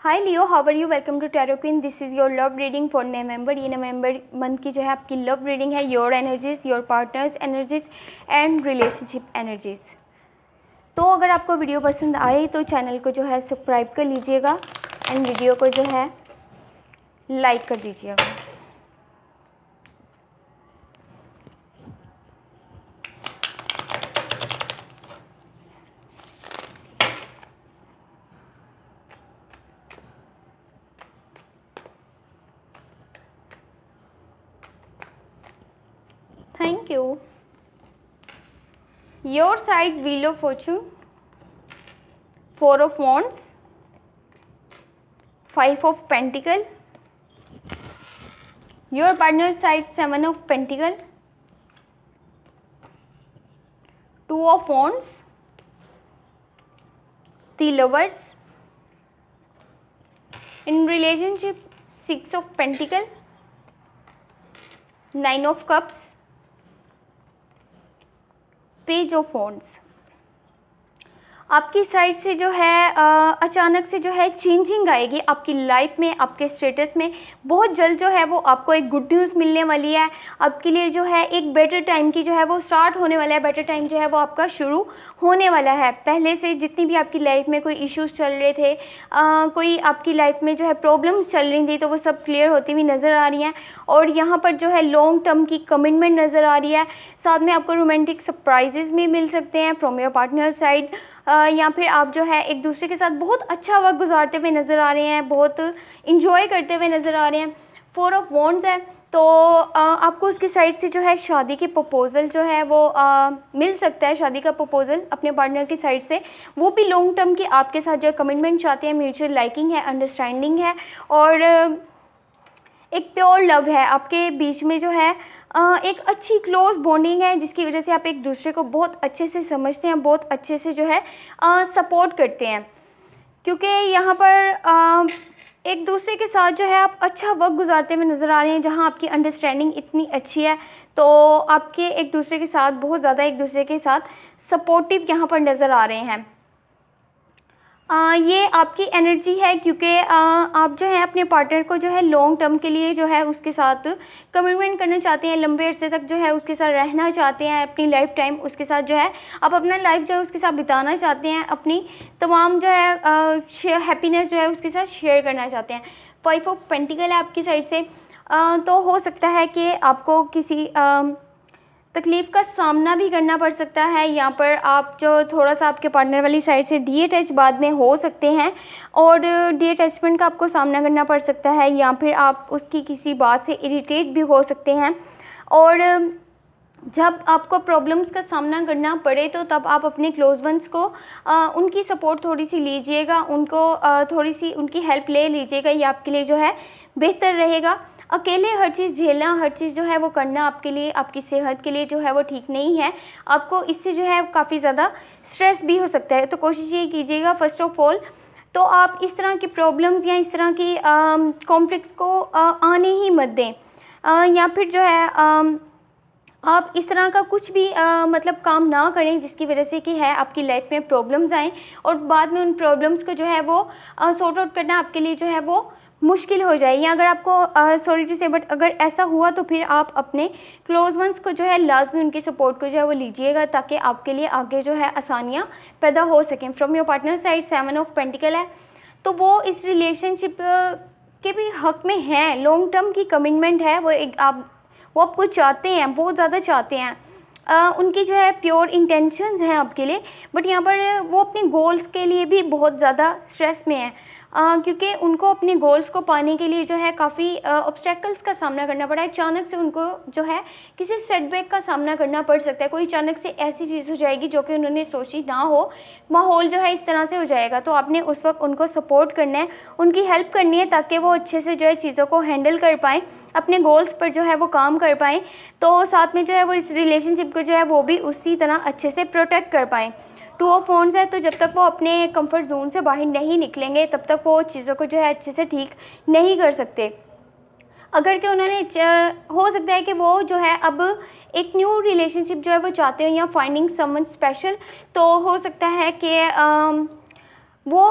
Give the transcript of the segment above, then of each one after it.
Hi Leo, how are you? Welcome to tarot queen. This is your love reading for November. ये November month की जो है आपकी love reading है। Your energies, your partner's energies and relationship energies. तो अगर आपको video पसंद आए तो चैनल को जो है सब्सक्राइब कर लीजिएगा एंड वीडियो को जो है लाइक कर दीजिएगा। Thank you. Your side wheel of Fortune, 4 of wands, 5 of pentacle. Your partner side 7 of pentacle, 2 of wands, 3 lovers. In relationship, 6 of Pentacle, 9 of Cups, Page of Wands. आपकी side से जो है अचानक से जो है चेंजिंग आएगी आपकी लाइफ में, आपके स्टेटस में। बहुत जल्द जो है वो आपको एक गुड न्यूज़ मिलने वाली है। आपके लिए जो है एक बेटर टाइम की जो है वो स्टार्ट होने वाला है। बेटर टाइम जो है वो आपका शुरू होने वाला है। पहले से जितनी भी आपकी लाइफ में कोई इश्यूज़ चल रहे थे, कोई आपकी लाइफ में जो है प्रॉब्लम्स चल रही थी, तो वो सब क्लियर होती हुई नज़र आ रही हैं। और यहाँ पर जो है लॉन्ग टर्म की कमिटमेंट नज़र आ रही है। साथ में आपको रोमांटिक सरप्राइजेज़ भी मिल सकते हैं फ्रॉम योर पार्टनर साइड, या फिर आप जो है एक दूसरे के साथ बहुत अच्छा वक्त गुजारते हुए नज़र आ रहे हैं, बहुत इंजॉय करते हुए नज़र आ रहे हैं। 4 ऑफ वॉन्ड्स है, तो आपको उसकी साइड से जो है शादी की प्रपोज़ल जो है वो मिल सकता है। शादी का प्रपोज़ल अपने पार्टनर की साइड से, वो भी लॉन्ग टर्म की आपके साथ जो कमिटमेंट चाहते हैं। म्यूचुअल लाइकिंग है, अंडरस्टैंडिंग है और एक प्योर लव है आपके बीच में। जो है एक अच्छी क्लोज बॉन्डिंग है, जिसकी वजह से आप एक दूसरे को बहुत अच्छे से समझते हैं, बहुत अच्छे से जो है सपोर्ट करते हैं। क्योंकि यहाँ पर एक दूसरे के साथ जो है आप अच्छा वक्त गुजारते हुए नज़र आ रहे हैं। जहाँ आपकी अंडरस्टैंडिंग इतनी अच्छी है, तो आपके एक दूसरे के साथ बहुत ज़्यादा एक दूसरे के साथ सपोर्टिव यहाँ पर नज़र आ रहे हैं। ये आपकी एनर्जी है, क्योंकि आप जो है अपने पार्टनर को जो है लॉन्ग टर्म के लिए जो है उसके साथ कमिटमेंट करना चाहते हैं। लंबे अरसे तक जो है उसके साथ रहना चाहते हैं। अपनी लाइफ टाइम उसके साथ जो है आप अपना लाइफ जो है उसके साथ बिताना चाहते हैं। अपनी तमाम जो है हैप्पीनेस जो है उसके साथ शेयर करना चाहते हैं। 5 ऑफ पेंटिकल है आपकी साइड से, तो हो सकता है कि आपको किसी तकलीफ़ का सामना भी करना पड़ सकता है। यहाँ पर आप जो थोड़ा सा आपके पार्टनर वाली साइड से डी-अटैच बाद में हो सकते हैं और डी-अटैचमेंट का आपको सामना करना पड़ सकता है, या फिर आप उसकी किसी बात से इरिटेट भी हो सकते हैं। और जब आपको प्रॉब्लम्स का सामना करना पड़े तो तब आप अपने क्लोज वंस को उनकी सपोर्ट थोड़ी सी लीजिएगा, उनको थोड़ी सी उनकी हेल्प ले लीजिएगा। ये आपके लिए जो है बेहतर रहेगा। अकेले हर चीज़ झेलना, हर चीज़ जो है वो करना आपके लिए, आपकी सेहत के लिए जो है वो ठीक नहीं है। आपको इससे जो है काफ़ी ज़्यादा स्ट्रेस भी हो सकता है। तो कोशिश ये कीजिएगा फर्स्ट ऑफ ऑल तो आप इस तरह की प्रॉब्लम्स या इस तरह की कॉन्फ्लिक्ट्स को आने ही मत दें, या फिर जो है आप इस तरह का कुछ भी मतलब काम ना करें जिसकी वजह से कि है आपकी लाइफ में प्रॉब्लम्स आएँ और बाद में उन प्रॉब्लम्स को जो है वो सॉर्ट आउट करना आपके लिए जो है वो मुश्किल हो जाए। या अगर आपको सॉरी टू से बट अगर ऐसा हुआ तो फिर आप अपने क्लोज वंस को जो है लाजमी उनकी सपोर्ट को जो है वो लीजिएगा, ताकि आपके लिए आगे जो है आसानियाँ पैदा हो सकें। From your partner side 7 of pentacle है, तो वो इस रिलेशनशिप के भी हक़ में हैं। लॉन्ग टर्म की कमिटमेंट है, वो आपको चाहते हैं, बहुत ज़्यादा चाहते हैं। उनकी जो है प्योर इंटेंशंस हैं आपके लिए, बट यहाँ पर वो अपने गोल्स के लिए भी बहुत ज़्यादा स्ट्रेस में हैं, क्योंकि उनको अपने गोल्स को पाने के लिए जो है काफ़ी ऑब्स्टेकल्स का सामना करना पड़ा है। अचानक से उनको जो है किसी सेटबैक का सामना करना पड़ सकता है। कोई अचानक से ऐसी चीज़ हो जाएगी जो कि उन्होंने सोची ना हो, माहौल जो है इस तरह से हो जाएगा। तो आपने उस वक्त उनको सपोर्ट करना है, उनकी हेल्प करनी है, ताकि वो अच्छे से जो है चीज़ों को हैंडल कर पाएँ, अपने गोल्स पर जो है वो काम कर पाएँ। तो साथ में जो है वो इस रिलेशनशिप को जो है वो भी उसी तरह अच्छे से प्रोटेक्ट कर पाएँ। 2 ऑफ वॉन्ड्स है, तो जब तक वो अपने कंफर्ट जोन से बाहर नहीं निकलेंगे तब तक वो चीज़ों को जो है अच्छे से ठीक नहीं कर सकते। अगर कि उन्होंने हो सकता है कि वो जो है अब एक न्यू रिलेशनशिप जो है वो चाहते हो, या फाइंडिंग समवन स्पेशल, तो हो सकता है कि वो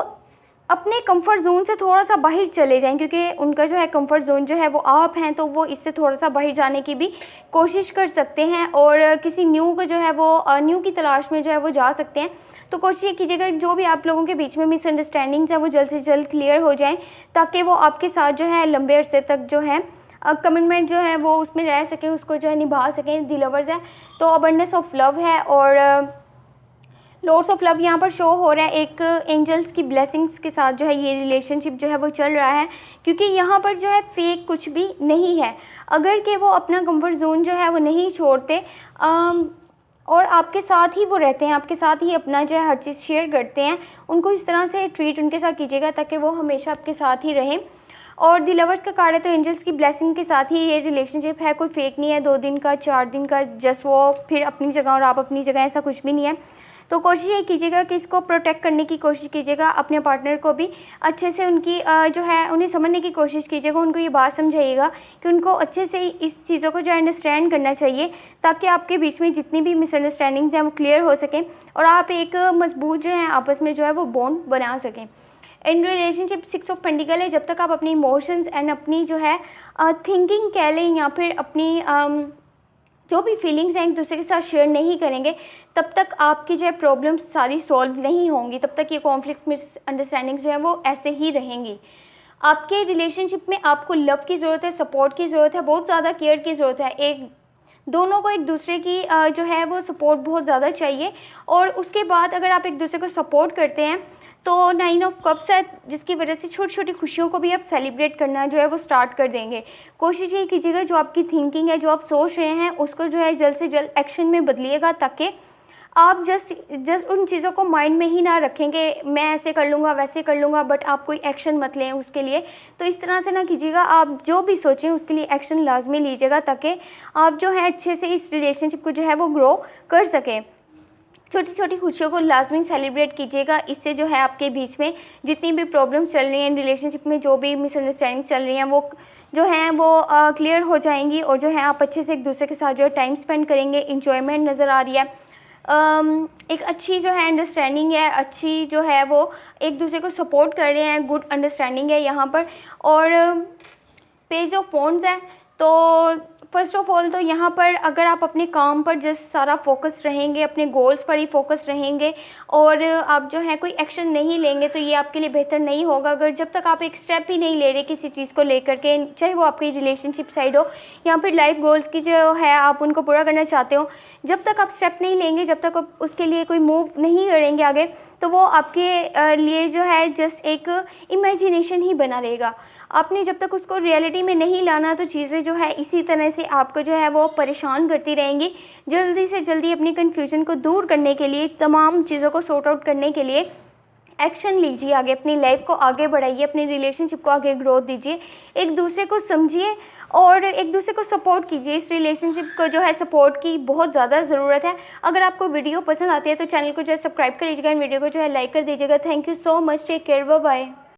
अपने कंफर्ट ज़ोन से थोड़ा-सा बाहर चले जाएँ, क्योंकि उनका जो है कंफर्ट ज़ोन जो है वो आप हैं, तो वो इससे थोड़ा-सा बाहर जाने की भी कोशिश कर सकते हैं और किसी न्यू को जो है वो न्यू की तलाश में जो है वो जा सकते हैं। तो कोशिश ये कीजिएगा जो भी आप लोगों के बीच में मिसअंडरस्टैंडिंग्स हैं वो जल्द से जल्द क्लियर हो जाएँ, ताकि वो आपके साथ जो है लंबे अरसे तक जो है कमिटमेंट जो है वो उसमें रह सकें, उसको जो है निभा सकें। द लवर्स है तो अबंडेंस ऑफ लव है और लॉर्ड्स ऑफ लव यहाँ पर शो हो रहा है। एक एंजल्स की ब्लेसिंग्स के साथ जो है ये रिलेशनशिप जो है वो चल रहा है, क्योंकि यहाँ पर जो है फेक कुछ भी नहीं है। अगर कि वो अपना कंफर्ट जोन जो है वो नहीं छोड़ते और आपके साथ ही वो रहते हैं, आपके साथ ही अपना जो है हर चीज़ शेयर करते हैं, उनको इस तरह से ट्रीट उनके साथ कीजिएगा ताकि वो हमेशा आपके साथ ही रहें। और द लवर्स का कार्ड है तो एंजल्स की ब्लेसिंग के साथ ही ये रिलेशनशिप है, कोई फेक नहीं है, 2 दिन का 4 दिन का, जस्ट वो फिर अपनी जगह और आप अपनी जगह, ऐसा कुछ भी नहीं है। तो कोशिश ये कीजिएगा कि इसको प्रोटेक्ट करने की कोशिश कीजिएगा, अपने पार्टनर को भी अच्छे से उनकी जो है उन्हें समझने की कोशिश कीजिएगा, उनको ये बात समझाइएगा कि उनको अच्छे से इस चीज़ों को जो अंडरस्टैंड करना चाहिए, ताकि आपके बीच में जितनी भी मिसअंडरस्टैंडिंग्स हैं वो क्लियर हो सकें और आप एक मजबूत जो है आपस में जो है वो बॉन्ड बना सकें। इन रिलेशनशिप 6 ऑफ पेंटिकल है, जब तक आप अपनी इमोशंस एंड अपनी जो है थिंकिंग कह लें या फिर अपनी जो भी फीलिंग्स हैं एक दूसरे के साथ शेयर नहीं करेंगे, तब तक आपकी जो है प्रॉब्लम्स सारी सॉल्व नहीं होंगी, तब तक ये कॉन्फ्लिक्ट्स मिसअंडरस्टैंडिंग्स जो है वो ऐसे ही रहेंगी। आपके रिलेशनशिप में आपको लव की ज़रूरत है, सपोर्ट की ज़रूरत है, बहुत ज़्यादा केयर की ज़रूरत है। दोनों को एक दूसरे की जो है वो सपोर्ट बहुत ज़्यादा चाहिए। और उसके बाद अगर आप एक दूसरे को सपोर्ट करते हैं तो 9 ऑफ कप्स है, जिसकी वजह से छोटी छोटी खुशियों को भी आप सेलिब्रेट करना जो है वो स्टार्ट कर देंगे। कोशिश ये कीजिएगा जो आपकी थिंकिंग है, जो आप सोच रहे हैं, उसको जो है जल्द से जल्द एक्शन में बदलिएगा, ताकि आप जस्ट उन चीज़ों को माइंड में ही ना रखें कि मैं ऐसे कर लूँगा वैसे कर लूँगा, बट आप कोई एक्शन मत लें उसके लिए। तो इस तरह से ना कीजिएगा, आप जो भी सोचें उसके लिए एक्शन लाजमी लीजिएगा, ताकि आप जो है अच्छे से इस रिलेशनशिप को जो है वो ग्रो कर सकें। छोटी छोटी खुशियों को लाजमी सेलिब्रेट कीजिएगा, इससे जो है आपके बीच में जितनी भी प्रॉब्लम्स चल रही हैं रिलेशनशिप में, जो भी मिसअंडरस्टैंडिंग चल रही हैं, वो जो हैं वो क्लियर हो जाएंगी और जो है आप अच्छे से एक दूसरे के साथ जो है टाइम स्पेंड करेंगे। इंजॉयमेंट नज़र आ रही है, एक अच्छी जो है अंडरस्टैंडिंग है, अच्छी जो है वो एक दूसरे को सपोर्ट कर रहे हैं, गुड अंडरस्टैंडिंग है यहाँ पर। और पेज ऑफ वॉन्ड्स है, तो फर्स्ट ऑफ ऑल तो यहाँ पर अगर आप अपने काम पर जस्ट सारा फोकस रहेंगे, अपने गोल्स पर ही फोकस रहेंगे और आप जो है कोई एक्शन नहीं लेंगे, तो ये आपके लिए बेहतर नहीं होगा। अगर जब तक आप एक स्टेप ही नहीं ले रहे किसी चीज़ को लेकर के, चाहे वो आपकी रिलेशनशिप साइड हो या फिर लाइफ गोल्स की जो है आप उनको पूरा करना चाहते हो, जब तक आप स्टेप नहीं लेंगे, जब तक आप उसके लिए कोई मूव नहीं करेंगे आगे, तो वो आपके लिए जो है जस्ट एक इमेजिनेशन ही बना रहेगा। आपने जब तक उसको रियलिटी में नहीं लाना, तो चीज़ें जो है इसी तरह से आपको जो है वो परेशान करती रहेंगी। जल्दी से जल्दी अपनी कन्फ्यूजन को दूर करने के लिए, तमाम चीज़ों को सॉर्ट आउट करने के लिए एक्शन लीजिए, आगे अपनी लाइफ को आगे बढ़ाइए, अपनी रिलेशनशिप को आगे ग्रोथ दीजिए, एक दूसरे को समझिए और एक दूसरे को सपोर्ट कीजिए। इस रिलेशनशिप को जो है सपोर्ट की बहुत ज़्यादा ज़रूरत है। अगर आपको वीडियो पसंद आती है तो चैनल को जो है सब्सक्राइब कर लीजिएगा, वीडियो को जो है लाइक कर दीजिएगा। Thank you so much, take care, bye bye.